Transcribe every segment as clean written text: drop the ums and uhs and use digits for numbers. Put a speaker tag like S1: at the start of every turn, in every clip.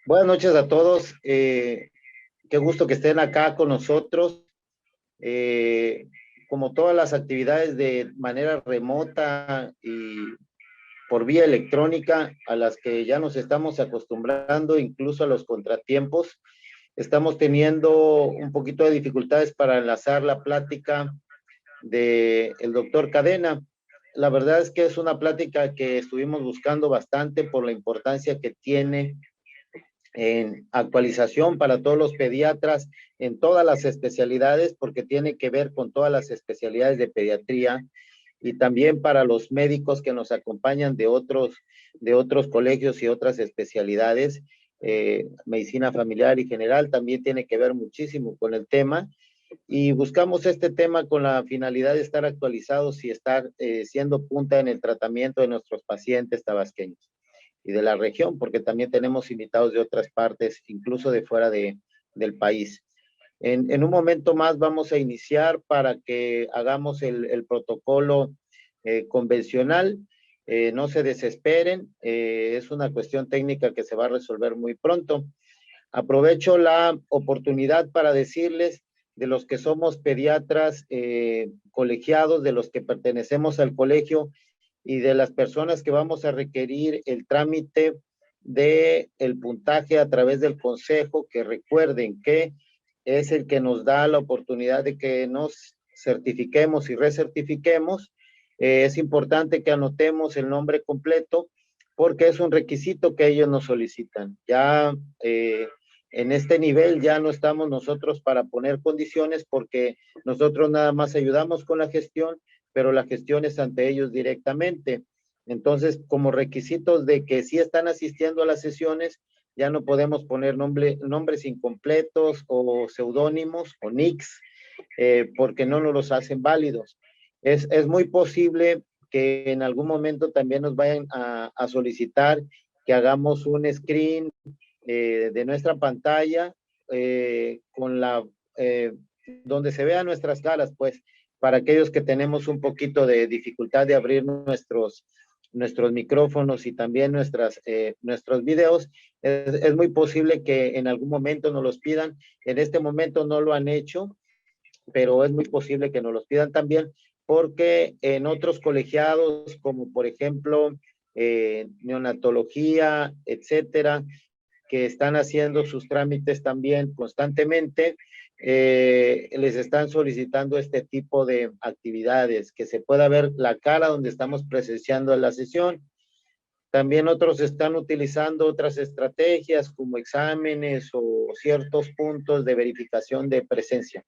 S1: Buenas noches a todos. Qué gusto que estén acá con nosotros. Eh, Como todas las actividades de manera remota y por vía electrónica a las que ya nos estamos acostumbrando, incluso a los contratiempos, estamos teniendo un poquito de dificultades para enlazar la plática del doctor Cadena. La verdad es que es una plática que estuvimos buscando bastante por la importancia que tiene en actualización para todos los pediatras en todas las especialidades, porque tiene que ver con todas las especialidades de pediatría, y también para los médicos que nos acompañan de otros colegios y otras especialidades. Medicina familiar y general también tiene que ver muchísimo con el tema, y buscamos este tema con la finalidad de estar actualizados y estar siendo punta en el tratamiento de nuestros pacientes tabasqueños y de la región, porque también tenemos invitados de otras partes, incluso de fuera del país. En un momento más vamos a iniciar para que hagamos el protocolo convencional. No se desesperen, es una cuestión técnica que se va a resolver muy pronto. Aprovecho la oportunidad para decirles de los que somos pediatras colegiados, de los que pertenecemos al colegio y de las personas que vamos a requerir el trámite de el puntaje a través del consejo, que recuerden que es el que nos da la oportunidad de que nos certifiquemos y recertifiquemos. Es importante que anotemos el nombre completo porque es un requisito que ellos nos solicitan. Ya en este nivel ya no estamos nosotros para poner condiciones, porque nosotros nada más ayudamos con la gestión, pero la gestión es ante ellos directamente. Entonces, como requisitos de que sí están asistiendo a las sesiones, ya no podemos poner nombres incompletos o seudónimos o nicks, porque no nos los hacen válidos. Es muy posible que en algún momento también nos vayan a solicitar que hagamos un screen de nuestra pantalla con eh, donde se vean nuestras caras, pues, para aquellos que tenemos un poquito de dificultad de abrir nuestros micrófonos y también nuestros videos. Es muy posible que en algún momento nos los pidan. En este momento no lo han hecho, pero es muy posible que nos los pidan también, porque en otros colegiados, como por ejemplo neonatología, etcétera, que están haciendo sus trámites también constantemente, les están solicitando este tipo de actividades, que se pueda ver la cara donde estamos presenciando la sesión. También otros están utilizando otras estrategias como exámenes o ciertos puntos de verificación de presencia.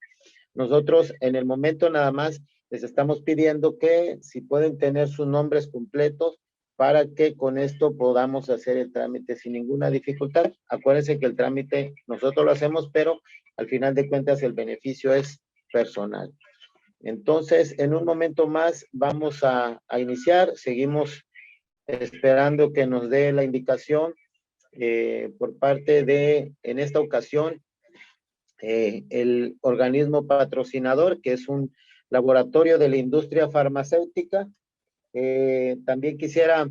S1: Nosotros en el momento nada más les estamos pidiendo que si pueden tener sus nombres completos para que con esto podamos hacer el trámite sin ninguna dificultad. Acuérdense que el trámite nosotros lo hacemos, pero al final de cuentas el beneficio es personal. Entonces, en un momento más vamos a iniciar. Seguimos esperando que nos dé la indicación por parte de, en esta ocasión, el organismo patrocinador, que es un laboratorio de la industria farmacéutica. También quisiera,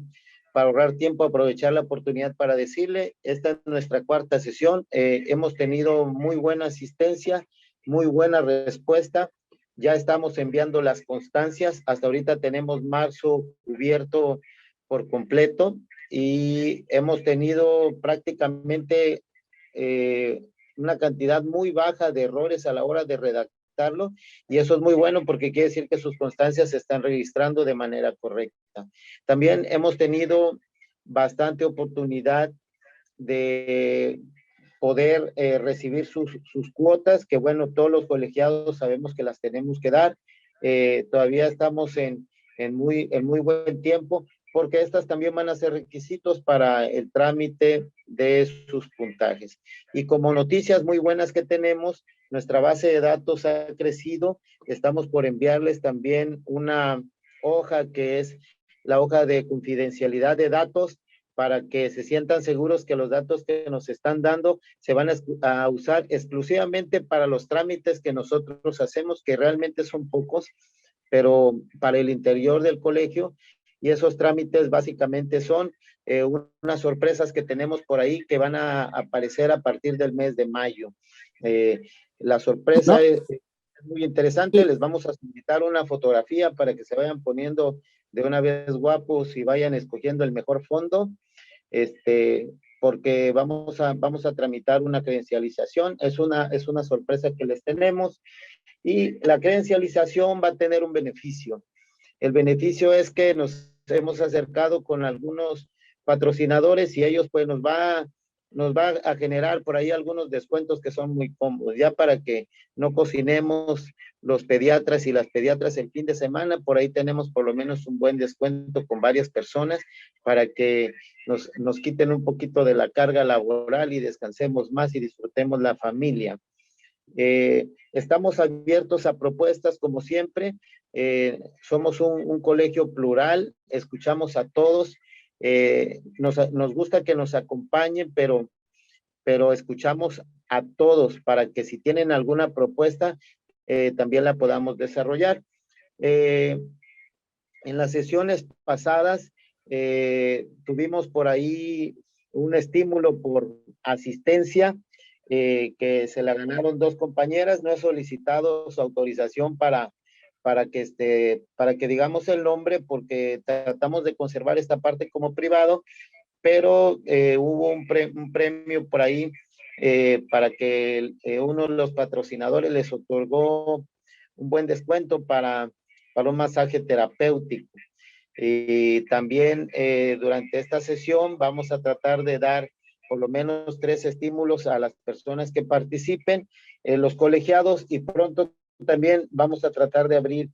S1: para ahorrar tiempo, aprovechar la oportunidad para decirle, esta es nuestra cuarta sesión. Hemos tenido muy buena asistencia, muy buena respuesta. Ya estamos enviando las constancias. Hasta ahorita tenemos marzo cubierto por completo y hemos tenido prácticamente eh, una cantidad muy baja de errores a la hora de redactarlo, y eso es muy bueno porque quiere decir que sus constancias se están registrando de manera correcta. También hemos tenido bastante oportunidad de poder recibir sus cuotas, que bueno, todos los colegiados sabemos que las tenemos que dar. Todavía estamos en muy buen tiempo, porque estas también van a ser requisitos para el trámite de sus puntajes. Y como noticias muy buenas que tenemos, nuestra base de datos ha crecido. Estamos por enviarles también una hoja que es la hoja de confidencialidad de datos, para que se sientan seguros que los datos que nos están dando se van a usar exclusivamente para los trámites que nosotros hacemos, que realmente son pocos, pero para el interior del colegio, y esos trámites básicamente son unas sorpresas que tenemos por ahí que van a aparecer a partir del mes de mayo. La sorpresa
S2: No,
S1: es muy interesante, les vamos a solicitar una fotografía para que se vayan poniendo de una vez guapos y vayan escogiendo el mejor fondo, porque vamos a tramitar una credencialización, es una sorpresa que les tenemos, y la credencialización va a tener un beneficio. El beneficio es que nos hemos acercado con algunos patrocinadores y ellos pues nos va a generar por ahí algunos descuentos que son muy cómodos, ya para que no cocinemos los pediatras y las pediatras el fin de semana, por ahí tenemos por lo menos un buen descuento con varias personas para que nos quiten un poquito de la carga laboral y descansemos más y disfrutemos la familia. Estamos abiertos a propuestas como siempre. Somos un colegio plural, escuchamos a todos. Nos gusta que nos acompañen, pero escuchamos a todos para que si tienen alguna propuesta, también la podamos desarrollar. En las sesiones pasadas tuvimos por ahí un estímulo por asistencia que se la ganaron dos compañeras. No he solicitado su autorización para que digamos el nombre, porque tratamos de conservar esta parte como privado, pero hubo un premio por ahí para que uno de los patrocinadores les otorgó un buen descuento para un masaje terapéutico. Y también durante esta sesión vamos a tratar de dar por lo menos 3 estímulos a las personas que participen, los colegiados, y pronto también vamos a tratar de abrir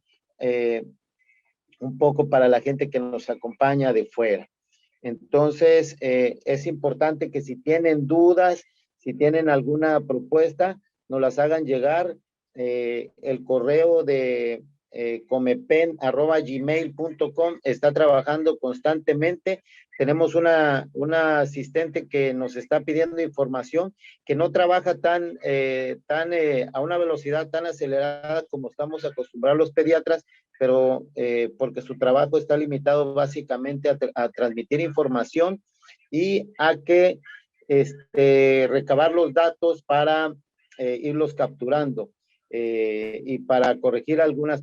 S1: un poco para la gente que nos acompaña de fuera. Entonces, es importante que si tienen dudas, si tienen alguna propuesta, nos las hagan llegar. El correo de comepen@gmail.com está trabajando constantemente. Tenemos una asistente que nos está pidiendo información, que no trabaja a una velocidad tan acelerada como estamos acostumbrados los pediatras, pero porque su trabajo está limitado básicamente a transmitir información y a que recabar los datos para irlos capturando y para corregir algunos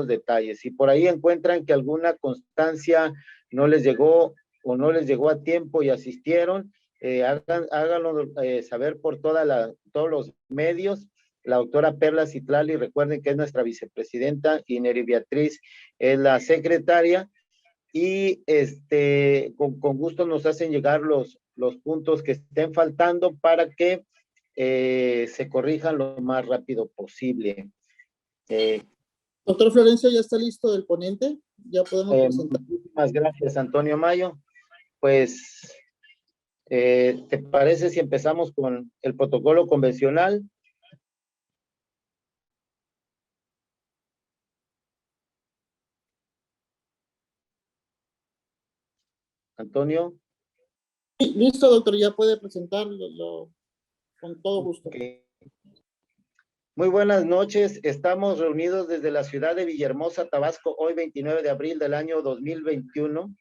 S1: detalles. Si por ahí encuentran que alguna constancia no les llegó o no les llegó a tiempo y asistieron, háganlo saber por todos los medios. La doctora Perla Citlali, recuerden que es nuestra vicepresidenta, y Neri Beatriz es la secretaria, y con gusto nos hacen llegar los puntos que estén faltando para que se corrijan lo más rápido posible.
S2: Doctor Florencio, ¿ya está listo el ponente? Ya podemos presentar.
S1: Muchísimas gracias, Antonio Mayo. Pues, ¿te parece si empezamos con el protocolo convencional? Antonio.
S2: Sí, listo, doctor, ya puede presentarlo con todo gusto.
S1: Okay. Muy buenas noches, estamos reunidos desde la ciudad de Villahermosa, Tabasco, hoy 29 de abril del año 2021,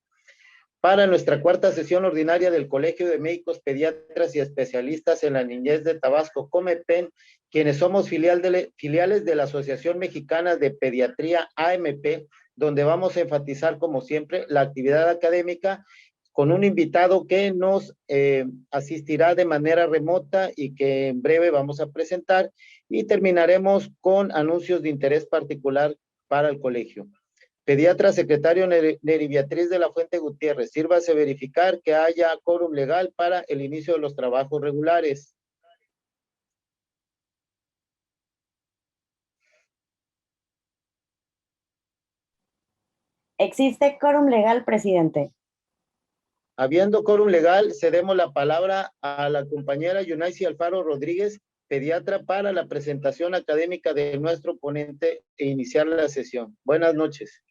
S1: para nuestra cuarta sesión ordinaria del Colegio de Médicos Pediatras y Especialistas en la Niñez de Tabasco, Comepen, quienes somos filiales de la Asociación Mexicana de Pediatría, AMP, donde vamos a enfatizar, como siempre, la actividad académica con un invitado que nos asistirá de manera remota y que en breve vamos a presentar, y terminaremos con anuncios de interés particular para el colegio. Pediatra secretario Neri Beatriz de la Fuente Gutiérrez, sírvase verificar que haya quórum legal para el inicio de los trabajos regulares.
S3: Existe quórum legal, presidente.
S1: Habiendo quórum legal, cedemos la palabra a la compañera Yunaisi Alfaro Rodríguez, pediatra, para la presentación académica de nuestro ponente e iniciar la sesión. Buenas noches.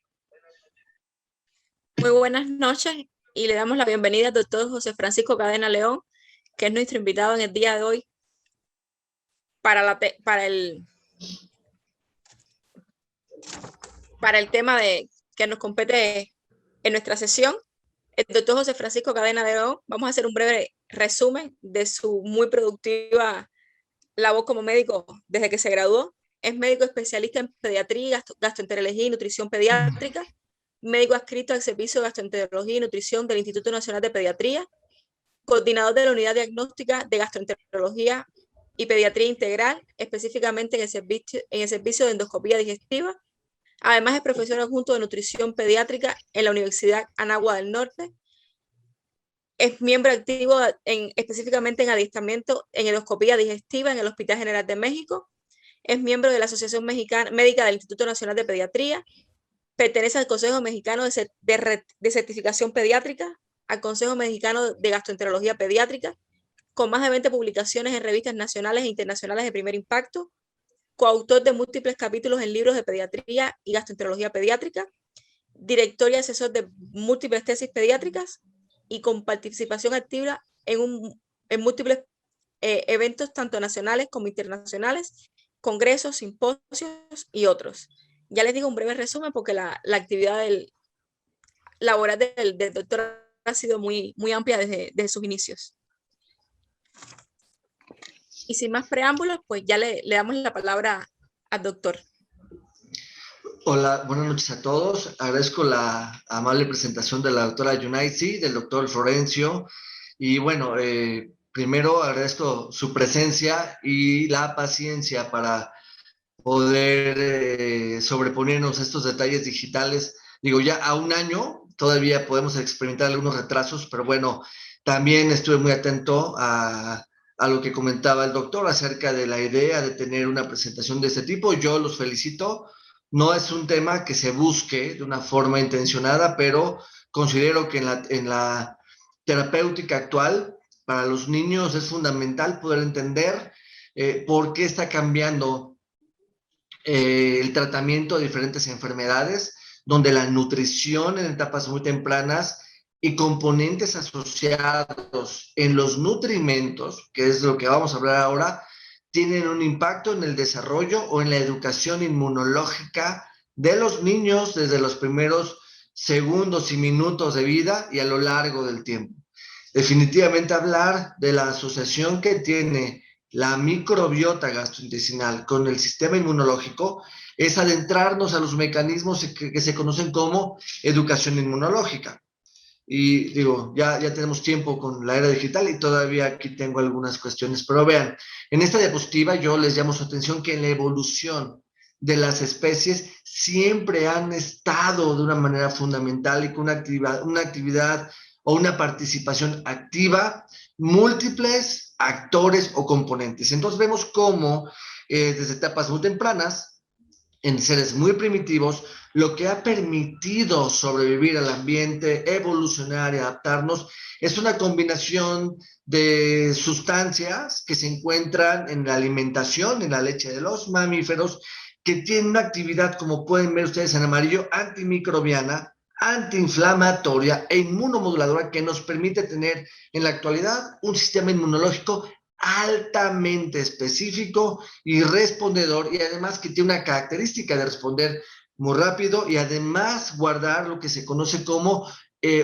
S4: Muy buenas noches y le damos la bienvenida al doctor José Francisco Cadena León, que es nuestro invitado en el día de hoy para el tema que nos compete En nuestra sesión, el doctor José Francisco Cadena León, vamos a hacer un breve resumen de su muy productiva labor como médico desde que se graduó. Es médico especialista en pediatría, gastroenterología y nutrición pediátrica, médico adscrito al Servicio de Gastroenterología y Nutrición del Instituto Nacional de Pediatría, coordinador de la Unidad Diagnóstica de Gastroenterología y Pediatría Integral, específicamente en el servicio de endoscopía digestiva. Además, es profesor adjunto de nutrición pediátrica en la Universidad Anáhuac del Norte. Es miembro activo específicamente en adiestramiento en endoscopía digestiva en el Hospital General de México. Es miembro de la Asociación Médica del Instituto Nacional de Pediatría. Pertenece al Consejo Mexicano de Certificación Pediátrica, al Consejo Mexicano de Gastroenterología Pediátrica, con más de 20 publicaciones en revistas nacionales e internacionales de primer impacto, coautor de múltiples capítulos en libros de pediatría y gastroenterología pediátrica, director y asesor de múltiples tesis pediátricas y con participación activa en múltiples eventos tanto nacionales como internacionales, congresos, simposios y otros. Ya les digo un breve resumen porque la actividad laboral del doctor ha sido muy amplia desde sus inicios. Y sin más preámbulos, pues ya le damos la palabra al doctor.
S5: Hola, buenas noches a todos. Agradezco la amable presentación de la doctora Yunaitsi, del doctor Florencio. Y bueno, primero agradezco su presencia y la paciencia para poder sobreponernos a estos detalles digitales. Digo, ya a un año todavía podemos experimentar algunos retrasos, pero bueno, también estuve muy atento a lo que comentaba el doctor acerca de la idea de tener una presentación de este tipo. Yo los felicito. No es un tema que se busque de una forma intencionada, pero considero que en la terapéutica actual, para los niños es fundamental poder entender por qué está cambiando el tratamiento de diferentes enfermedades, donde la nutrición en etapas muy tempranas y componentes asociados en los nutrimentos, que es lo que vamos a hablar ahora, tienen un impacto en el desarrollo o en la educación inmunológica de los niños desde los primeros segundos y minutos de vida y a lo largo del tiempo. Definitivamente hablar de la asociación que tiene la microbiota gastrointestinal con el sistema inmunológico es adentrarnos a los mecanismos que se conocen como educación inmunológica. Y digo, ya tenemos tiempo con la era digital y todavía aquí tengo algunas cuestiones, pero vean, en esta diapositiva yo les llamo su atención que en la evolución de las especies siempre han estado de una manera fundamental y con una actividad o una participación activa, múltiples actores o componentes. Entonces vemos cómo desde etapas muy tempranas, en seres muy primitivos, lo que ha permitido sobrevivir al ambiente, evolucionar y adaptarnos, es una combinación de sustancias que se encuentran en la alimentación, en la leche de los mamíferos, que tienen una actividad, como pueden ver ustedes en amarillo, antimicrobiana, antiinflamatoria e inmunomoduladora, que nos permite tener en la actualidad un sistema inmunológico altamente específico y respondedor, y además que tiene una característica de responder muy rápido y además guardar lo que se conoce como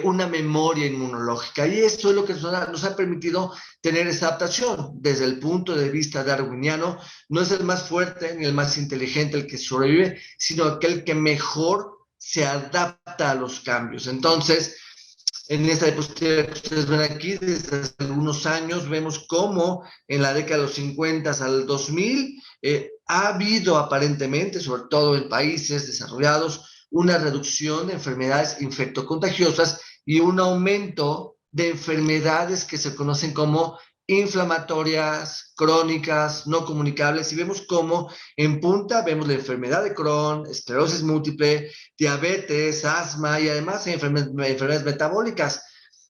S5: una memoria inmunológica. Y esto es lo que nos ha permitido tener esa adaptación. Desde el punto de vista darwiniano, no es el más fuerte ni el más inteligente el que sobrevive, sino aquel que mejor se adapta a los cambios. Entonces, en esta diapositiva que ustedes ven aquí, desde hace algunos años, vemos cómo en la década de los 50 al 2000 ha habido aparentemente, sobre todo en países desarrollados, una reducción de enfermedades infectocontagiosas y un aumento de enfermedades que se conocen como inflamatorias, crónicas, no comunicables, y vemos cómo en punta vemos la enfermedad de Crohn, esclerosis múltiple, diabetes, asma y además enfermedades metabólicas,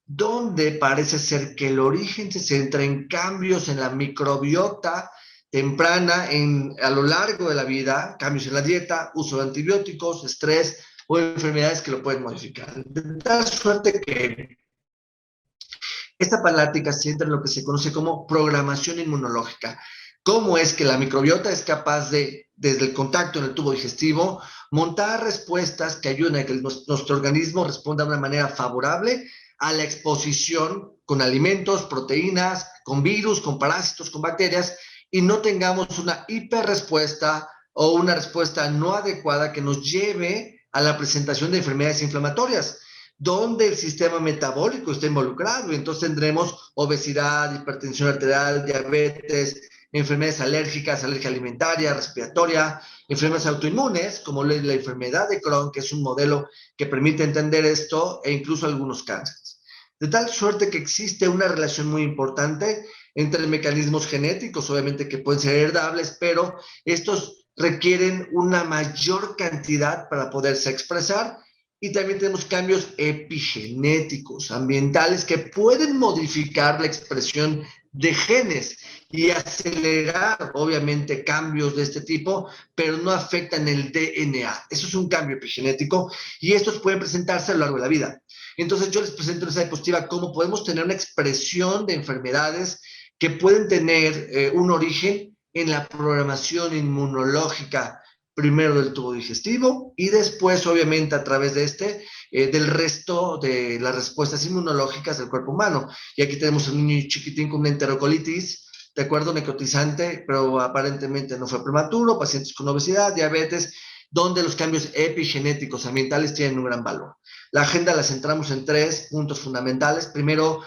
S5: donde parece ser que el origen se centra en cambios en la microbiota temprana a lo largo de la vida, cambios en la dieta, uso de antibióticos, estrés o enfermedades que lo pueden modificar. De tal suerte que esta plática se centra en lo que se conoce como programación inmunológica. cómo es que la microbiota es capaz de, desde el contacto en el tubo digestivo, montar respuestas que ayuden a que nuestro organismo responda de una manera favorable a la exposición con alimentos, proteínas, con virus, con parásitos, con bacterias, y no tengamos una hiperrespuesta o una respuesta no adecuada que nos lleve a la presentación de enfermedades inflamatorias, donde el sistema metabólico está involucrado. Entonces tendremos obesidad, hipertensión arterial, diabetes, enfermedades alérgicas, alergia alimentaria, respiratoria, enfermedades autoinmunes, como la enfermedad de Crohn, que es un modelo que permite entender esto, e incluso algunos cánceres. De tal suerte que existe una relación muy importante entre mecanismos genéticos, obviamente que pueden ser heredables, pero estos requieren una mayor cantidad para poderse expresar. Y también tenemos cambios epigenéticos, ambientales, que pueden modificar la expresión de genes y acelerar, obviamente, cambios de este tipo, pero no afectan el DNA. Eso es un cambio epigenético y estos pueden presentarse a lo largo de la vida. Entonces yo les presento en esa diapositiva cómo podemos tener una expresión de enfermedades que pueden tener un origen en la programación inmunológica, primero del tubo digestivo y después, obviamente, a través de del resto de las respuestas inmunológicas del cuerpo humano. Y aquí tenemos un niño chiquitín con una enterocolitis, de acuerdo, necrotizante, pero aparentemente no fue prematuro, pacientes con obesidad, diabetes, donde los cambios epigenéticos ambientales tienen un gran valor. La agenda la centramos en 3 puntos fundamentales. Primero,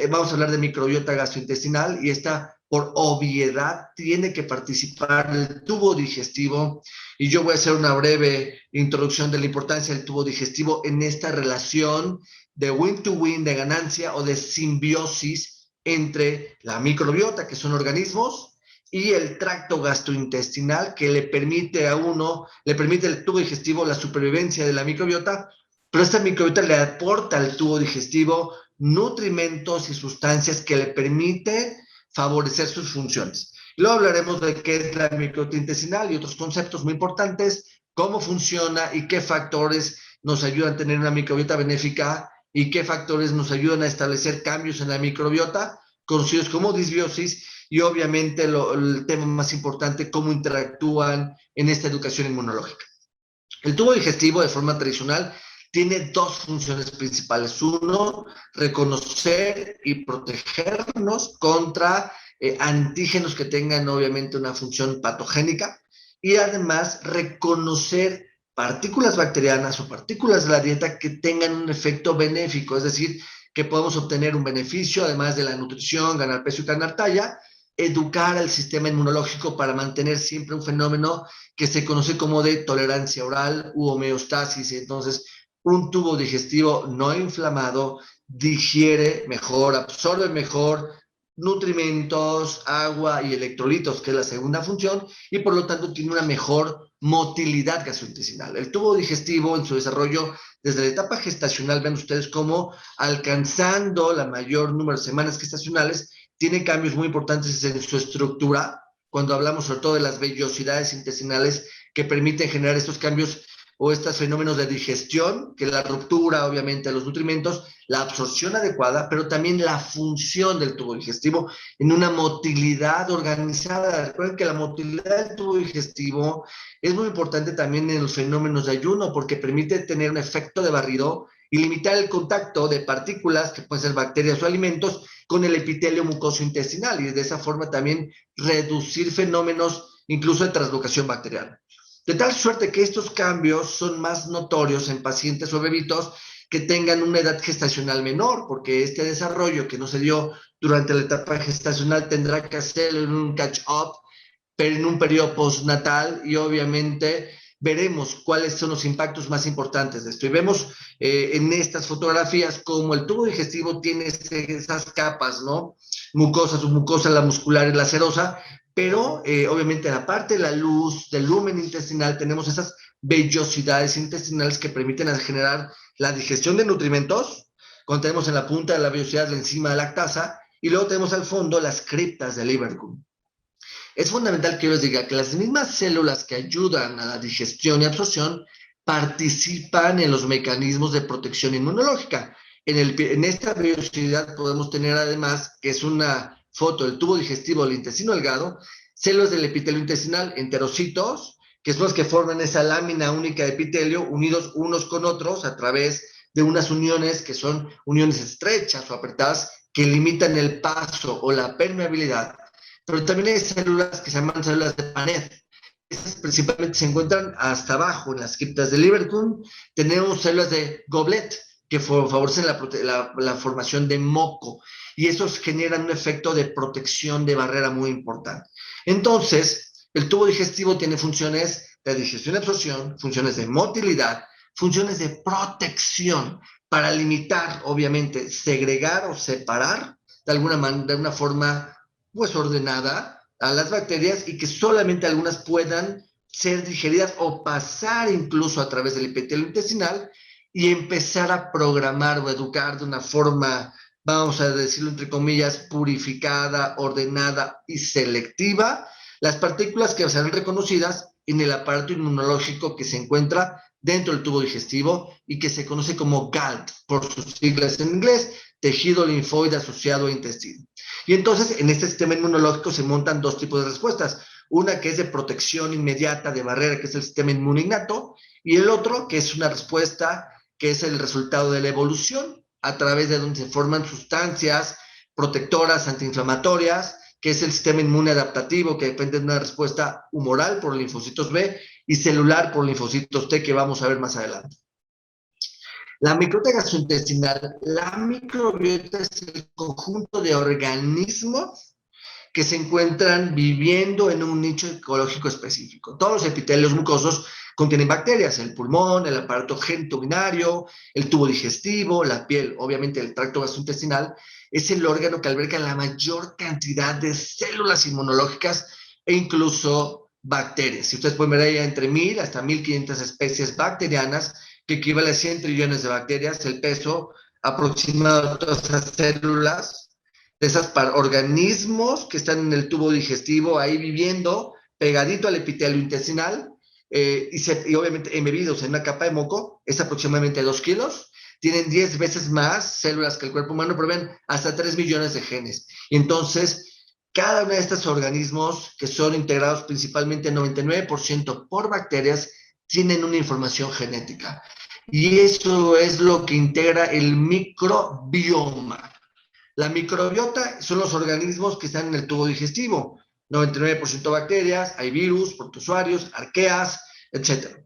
S5: vamos a hablar de microbiota gastrointestinal, y esta, por obviedad, tiene que participar el tubo digestivo, y yo voy a hacer una breve introducción de la importancia del tubo digestivo en esta relación de win-to-win, de ganancia o de simbiosis entre la microbiota, que son organismos, y el tracto gastrointestinal, que le permite el tubo digestivo la supervivencia de la microbiota, pero esta microbiota le aporta al tubo digestivo nutrimentos y sustancias que le permiten favorecer sus funciones. Luego hablaremos de qué es la microbiota intestinal y otros conceptos muy importantes, cómo funciona y qué factores nos ayudan a tener una microbiota benéfica y qué factores nos ayudan a establecer cambios en la microbiota, conocidos como disbiosis, y obviamente el tema más importante, cómo interactúan en esta educación inmunológica. El tubo digestivo, de forma tradicional, tiene 2 funciones principales. Uno, reconocer y protegernos contra antígenos que tengan, obviamente, una función patogénica, y además reconocer partículas bacterianas o partículas de la dieta que tengan un efecto benéfico, es decir, que podamos obtener un beneficio, además de la nutrición, ganar peso y ganar talla, educar al sistema inmunológico para mantener siempre un fenómeno que se conoce como de tolerancia oral u homeostasis. Entonces, un tubo digestivo no inflamado digiere mejor, absorbe mejor nutrimentos, agua y electrolitos, que es la segunda función, y por lo tanto tiene una mejor motilidad gastrointestinal. El tubo digestivo, en su desarrollo desde la etapa gestacional, ven ustedes cómo, alcanzando la mayor número de semanas gestacionales, tiene cambios muy importantes en su estructura, cuando hablamos sobre todo de las vellosidades intestinales que permiten generar estos cambios o estos fenómenos de digestión, que es la ruptura, obviamente, de los nutrimentos, la absorción adecuada, pero también la función del tubo digestivo en una motilidad organizada. Recuerden que la motilidad del tubo digestivo es muy importante también en los fenómenos de ayuno, porque permite tener un efecto de barrido y limitar el contacto de partículas, que pueden ser bacterias o alimentos, con el epitelio mucoso intestinal, y de esa forma también reducir fenómenos incluso de translocación bacteriana. De tal suerte que estos cambios son más notorios en pacientes o bebitos que tengan una edad gestacional menor, porque este desarrollo que no se dio durante la etapa gestacional tendrá que hacerlo en un catch-up, pero en un periodo postnatal, y obviamente veremos cuáles son los impactos más importantes de esto. Y vemos en estas fotografías cómo el tubo digestivo tiene esas capas, ¿no? Mucosas, mucosa, la muscular y la serosa, pero obviamente en la parte de la luz, del lumen intestinal, tenemos esas vellosidades intestinales que permiten generar la digestión de nutrimentos, cuando tenemos en la punta de la vellosidad la enzima de lactasa, y luego tenemos al fondo las criptas de Lieberkühn. Es fundamental que yo les diga que las mismas células que ayudan a la digestión y absorción participan en los mecanismos de protección inmunológica. En esta vellosidad podemos tener además, que es una foto del tubo digestivo del intestino delgado, células del epitelio intestinal, enterocitos, que son los que forman esa lámina única de epitelio, unidos unos con otros a través de unas uniones que son uniones estrechas o apretadas que limitan el paso o la permeabilidad. Pero también hay células que se llaman células de Paneth. Estas principalmente se encuentran hasta abajo en las criptas de Lieberkühn. Tenemos células de Goblet que favorecen la formación de moco y esos generan un efecto de protección de barrera muy importante. Entonces, el tubo digestivo tiene funciones de digestión y absorción, funciones de motilidad, funciones de protección para limitar, obviamente, segregar o separar de una forma pues ordenada a las bacterias y que solamente algunas puedan ser digeridas o pasar incluso a través del epitelio intestinal y empezar a programar o educar de una forma, vamos a decirlo entre comillas, purificada, ordenada y selectiva, las partículas que serán reconocidas en el aparato inmunológico que se encuentra dentro del tubo digestivo y que se conoce como GALT, por sus siglas en inglés, tejido linfoide asociado a intestino. Y entonces, en este sistema inmunológico se montan dos tipos de respuestas. Una que es de protección inmediata de barrera, que es el sistema inmune innato, y el otro que es una respuesta que es el resultado de la evolución, a través de donde se forman sustancias protectoras antiinflamatorias, que es el sistema inmune adaptativo, que depende de una respuesta humoral por linfocitos B y celular por linfocitos T, que vamos a ver más adelante. La microbiota gastrointestinal, la microbiota es el conjunto de organismos que se encuentran viviendo en un nicho ecológico específico. Todos los epitelios mucosos contienen bacterias, el pulmón, el aparato genitourinario, el tubo digestivo, la piel, obviamente el tracto gastrointestinal, es el órgano que alberga la mayor cantidad de células inmunológicas e incluso bacterias. Si ustedes pueden ver ahí entre 1000 hasta 1500 especies bacterianas, que equivale a 100 trillones de bacterias, el peso aproximado de todas esas células, de esos organismos que están en el tubo digestivo ahí viviendo pegadito al epitelio intestinal y obviamente embebidos en una capa de moco, es aproximadamente 2 kilos, tienen 10 veces más células que el cuerpo humano, pero ven hasta 3 millones de genes. Y entonces, cada uno de estos organismos, que son integrados principalmente 99% por bacterias, tienen una información genética. Y eso es lo que integra el microbioma. La microbiota son los organismos que están en el tubo digestivo. 99% bacterias, hay virus, protozoarios, arqueas, etc.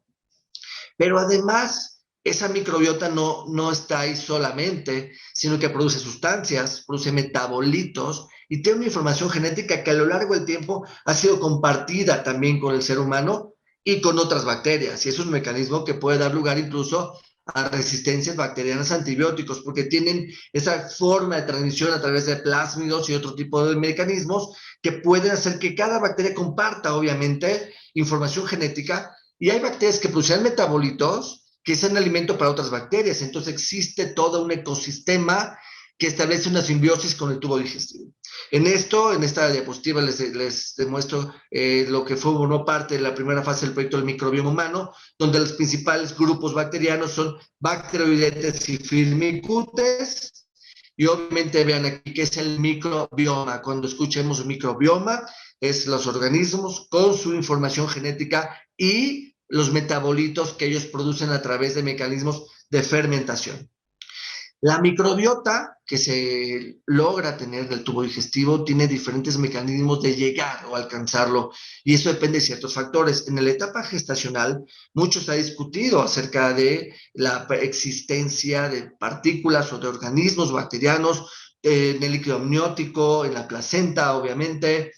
S5: Pero además, esa microbiota no está ahí solamente, sino que produce sustancias, produce metabolitos y tiene una información genética que a lo largo del tiempo ha sido compartida también con el ser humano y con otras bacterias. Y es un mecanismo que puede dar lugar incluso a resistencias bacterianas a antibióticos, porque tienen esa forma de transmisión a través de plásmidos y otro tipo de mecanismos que pueden hacer que cada bacteria comparta, obviamente, información genética. Y hay bacterias que producen metabolitos que son alimento para otras bacterias. Entonces existe todo un ecosistema que establece una simbiosis con el tubo digestivo. En esta diapositiva les demuestro lo que formó parte de la primera fase del proyecto del microbioma humano, donde los principales grupos bacterianos son Bacteroidetes y Firmicutes, y obviamente vean aquí que es el microbioma. Cuando escuchemos microbioma, es los organismos con su información genética y los metabolitos que ellos producen a través de mecanismos de fermentación. La microbiota que se logra tener del tubo digestivo tiene diferentes mecanismos de llegar o alcanzarlo, y eso depende de ciertos factores. En la etapa gestacional, mucho se ha discutido acerca de la existencia de partículas o de organismos bacterianos en el líquido amniótico, en la placenta, obviamente,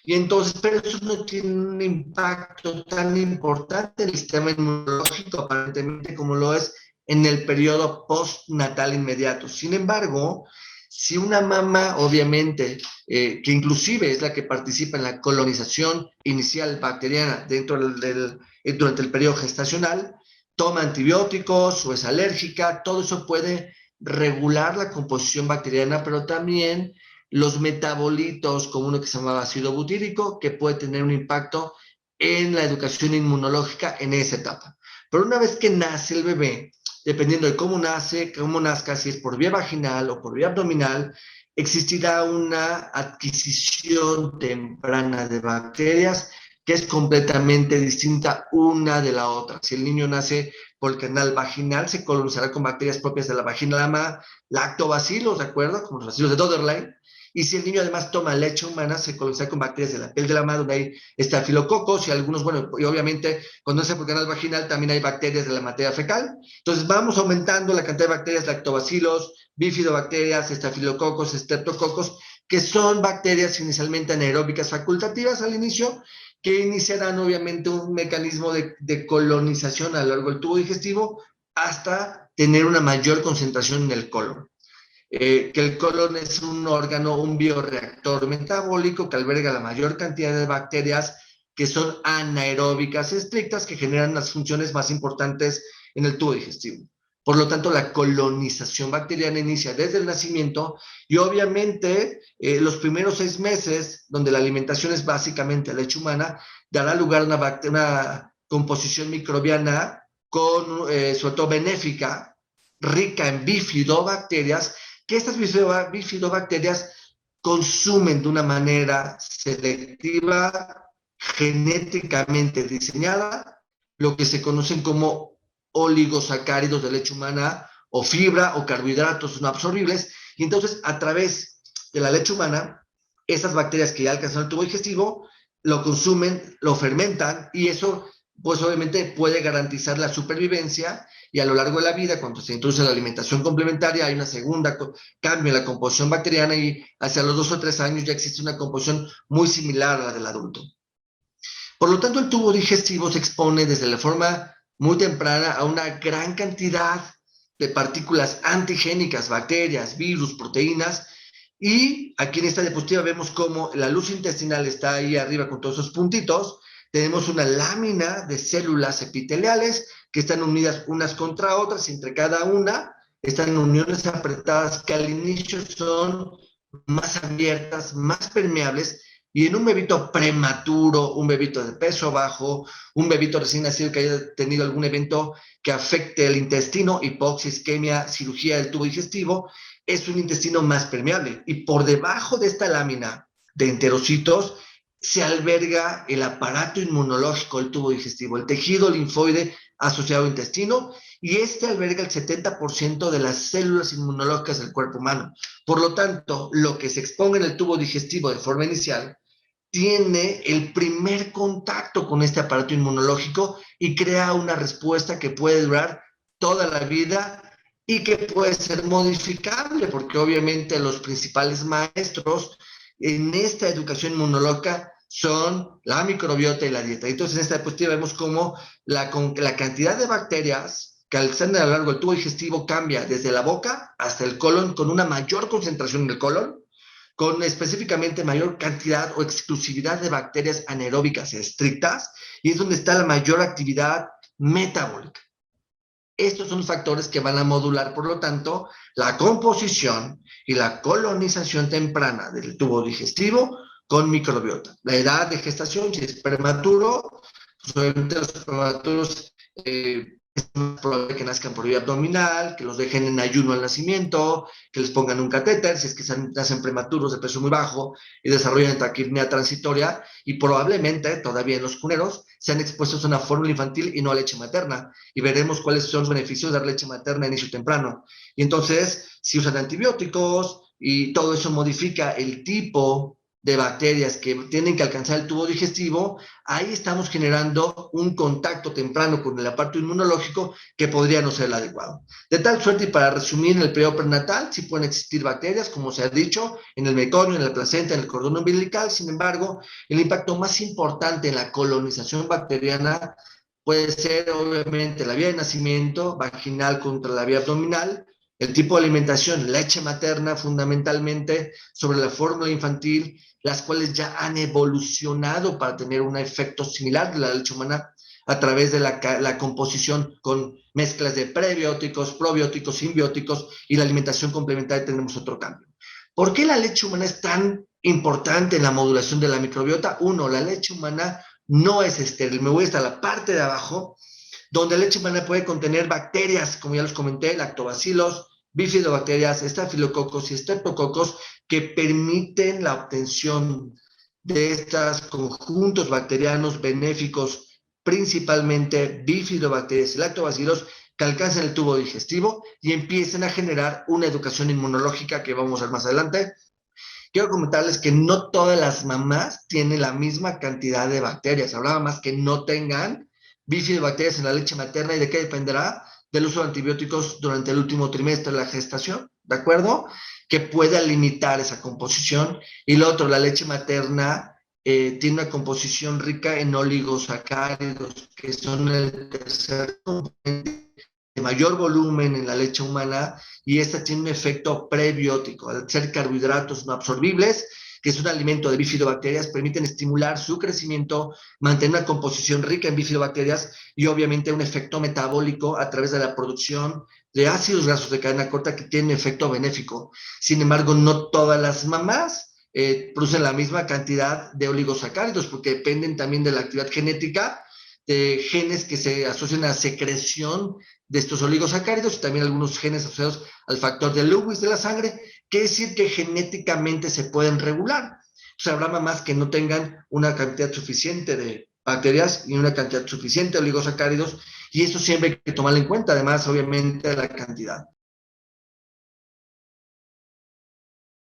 S5: y entonces, pero eso no tiene un impacto tan importante en el sistema inmunológico, aparentemente, como lo es en el periodo postnatal inmediato. Sin embargo, si una mamá, obviamente, que inclusive es la que participa en la colonización inicial bacteriana durante el periodo gestacional, toma antibióticos o es alérgica, todo eso puede regular la composición bacteriana, pero también los metabolitos, como uno que se llamaba ácido butírico, que puede tener un impacto en la educación inmunológica en esa etapa. Pero una vez que nace el bebé, dependiendo de cómo nazca, si es por vía vaginal o por vía abdominal, existirá una adquisición temprana de bacterias que es completamente distinta una de la otra. Si el niño nace por el canal vaginal, se colonizará con bacterias propias de la vagina, la llama lactobacilos, ¿de acuerdo? Como los bacilos de Dodderlein. Y si el niño además toma leche humana, se colonizará con bacterias de la piel de la madre, donde hay estafilococos y algunos, bueno, y obviamente cuando nace por el canal vaginal también hay bacterias de la materia fecal. Entonces vamos aumentando la cantidad de bacterias, lactobacilos, bifidobacterias, estafilococos, streptococos, que son bacterias inicialmente anaeróbicas facultativas al inicio, que iniciarán obviamente un mecanismo de colonización a lo largo del tubo digestivo hasta tener una mayor concentración en el colon. Que el colon es un órgano, un bioreactor metabólico que alberga la mayor cantidad de bacterias que son anaeróbicas estrictas, que generan las funciones más importantes en el tubo digestivo. Por lo tanto, la colonización bacteriana inicia desde el nacimiento y obviamente los primeros 6 meses, donde la alimentación es básicamente leche humana, dará lugar a una composición microbiana con, sobre todo benéfica, rica en bifidobacterias, que estas bifidobacterias consumen de una manera selectiva, genéticamente diseñada, lo que se conocen como oligosacáridos de leche humana o fibra o carbohidratos no absorbibles, y entonces a través de la leche humana, esas bacterias que ya alcanzan el tubo digestivo, lo consumen, lo fermentan, y eso pues obviamente puede garantizar la supervivencia, y a lo largo de la vida, cuando se introduce la alimentación complementaria, hay una segunda cambio en la composición bacteriana, y hacia los 2 o 3 años ya existe una composición muy similar a la del adulto. Por lo tanto, el tubo digestivo se expone desde la forma muy temprana a una gran cantidad de partículas antigénicas, bacterias, virus, proteínas, y aquí en esta diapositiva vemos cómo la luz intestinal está ahí arriba con todos esos puntitos. Tenemos una lámina de células epiteliales que están unidas unas contra otras, y entre cada una están uniones apretadas que al inicio son más abiertas, más permeables, y en un bebito prematuro, un bebito de peso bajo, un bebito recién nacido que haya tenido algún evento que afecte el intestino, hipoxia, isquemia, cirugía del tubo digestivo, es un intestino más permeable. Y por debajo de esta lámina de enterocitos se alberga el aparato inmunológico del tubo digestivo, el tejido linfoide asociado al intestino, y este alberga el 70% de las células inmunológicas del cuerpo humano. Por lo tanto, lo que se exponga en el tubo digestivo de forma inicial tiene el primer contacto con este aparato inmunológico y crea una respuesta que puede durar toda la vida y que puede ser modificable, porque obviamente los principales maestros en esta educación inmunológica son la microbiota y la dieta. Entonces, en esta diapositiva vemos cómo la cantidad de bacterias que al estar a lo largo del tubo digestivo cambia desde la boca hasta el colon, con una mayor concentración en el colon, con específicamente mayor cantidad o exclusividad de bacterias anaeróbicas estrictas, y es donde está la mayor actividad metabólica. Estos son los factores que van a modular, por lo tanto, la composición y la colonización temprana del tubo digestivo con microbiota. La edad de gestación, si es prematuro, pues obviamente los prematuros es más probable que nazcan por vía abdominal, que los dejen en ayuno al nacimiento, que les pongan un catéter, si es que nacen prematuros de peso muy bajo y desarrollan taquipnea transitoria, y probablemente todavía en los cuneros sean expuestos a una fórmula infantil y no a leche materna, y veremos cuáles son los beneficios de dar leche materna a inicio temprano. Y entonces, si usan antibióticos y todo eso modifica el tipo de bacterias que tienen que alcanzar el tubo digestivo, ahí estamos generando un contacto temprano con el aparato inmunológico que podría no ser el adecuado. De tal suerte, y para resumir, en el periodo prenatal sí pueden existir bacterias, como se ha dicho, en el meconio, en la placenta, en el cordón umbilical. Sin embargo, el impacto más importante en la colonización bacteriana puede ser obviamente la vía de nacimiento, vaginal contra la vía abdominal, el tipo de alimentación, leche materna fundamentalmente, sobre la fórmula infantil, las cuales ya han evolucionado para tener un efecto similar de la leche humana a través de la composición con mezclas de prebióticos, probióticos, simbióticos, y la alimentación complementaria tenemos otro cambio. ¿Por qué la leche humana es tan importante en la modulación de la microbiota? Uno, la leche humana no es estéril. Me voy hasta la parte de abajo, donde la leche humana puede contener bacterias, como ya les comenté, lactobacilos, bifidobacterias, estafilococos y estreptococos que permiten la obtención de estos conjuntos bacterianos benéficos, principalmente bifidobacterias y lactobacilos, que alcancen el tubo digestivo y empiecen a generar una educación inmunológica que vamos a ver más adelante. Quiero comentarles que no todas las mamás tienen la misma cantidad de bacterias. Habrá mamás que no tengan bifidobacterias en la leche materna. ¿Y de qué dependerá? Del uso de antibióticos durante el último trimestre de la gestación, ¿de acuerdo? Que pueda limitar esa composición. Y lo otro, la leche materna tiene una composición rica en oligosacáridos, que son el tercer componente de mayor volumen en la leche humana, y esta tiene un efecto prebiótico. Al ser carbohidratos no absorbibles, que es un alimento de bifidobacterias, permiten estimular su crecimiento, mantener una composición rica en bifidobacterias y obviamente un efecto metabólico a través de la producción de ácidos grasos de cadena corta que tienen efecto benéfico. Sin embargo, no todas las mamás producen la misma cantidad de oligosacáridos porque dependen también de la actividad genética de genes que se asocian a la secreción de estos oligosacáridos y también algunos genes asociados al factor de Lewis de la sangre, que es decir que genéticamente se pueden regular. O sea, habrá mamás que no tengan una cantidad suficiente de bacterias y una cantidad suficiente de oligosacáridos, y eso siempre hay que tomarlo en cuenta, además, obviamente, de la cantidad.